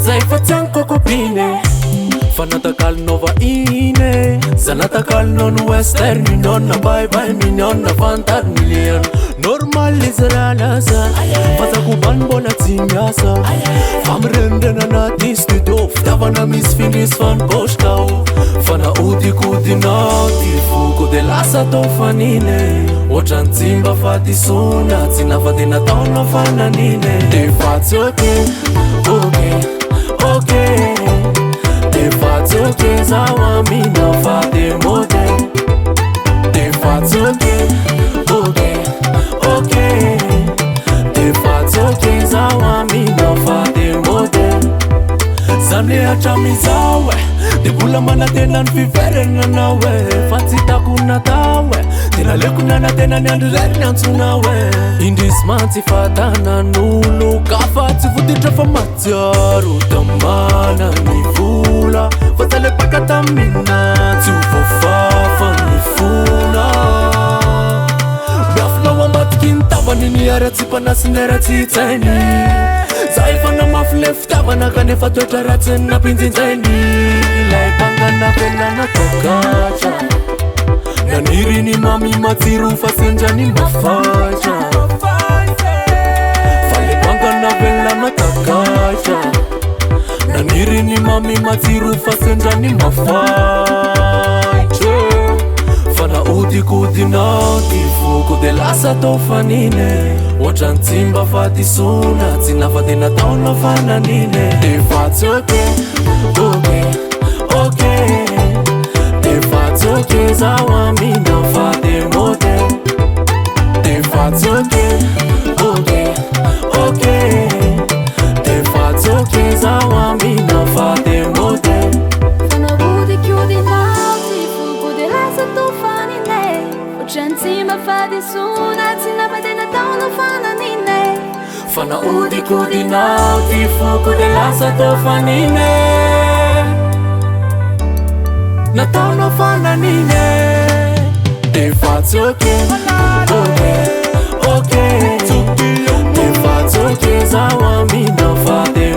zay fa tsy anko copine fa natakalinova ine za natakalinao ny western union bye minion vantad million normal izy raha lasa fazako bany mbola tsy miasa fa mirendrana anaty studio fitiavana misy findrisy fanibositao fa naodikodinao ty foko de lasa tao fanine ohatrany tsimba fatisona tsy nafady nataonao fananine defa tsy OK defa tsy OK zaho amina fa de model defa tsy OK defa tsy OK zaho amina fa de model zany hatramizao de mbola manatena ny fiverenanao fa tsy hitako natao tena leko nanatena ny andro rery ny antsonao indrisy mantsy fatanan'olo ka fa tsy voditra fa matsiaro tamana ny vola fa talepaka tamina tsy hovoafafa ny fona miafinao ambatiky ny tavany ny ara tsy mpanasiny ara tsy tsainy za efa namafy le fitiavana kanefa toetra ratsy napinjinjainy ilay mpangana velana tokatra naniry ny mami matsiro fa sendrany mafatra fa le mpangana velana tokatra naniry ny mami matsiro fa sendrany mafatra fa naodikodinao ty foko de lasa tao fanine ohatrany tsimba fatisona tsy nafady nataonao fananine defa tsy OK defa tsy OK zaho amina fa de model defa tsy OK defa tsy OK zaho amina fa de model fa naodikodinao ty foko de lasa tao fanine ohatrany tsimba fatisona tsy nafady nataonao fananine fa naodikodinao ty foko de lasa tao fanine nataonao fananine defa tsy OK defa tsy OK zaho amina fa de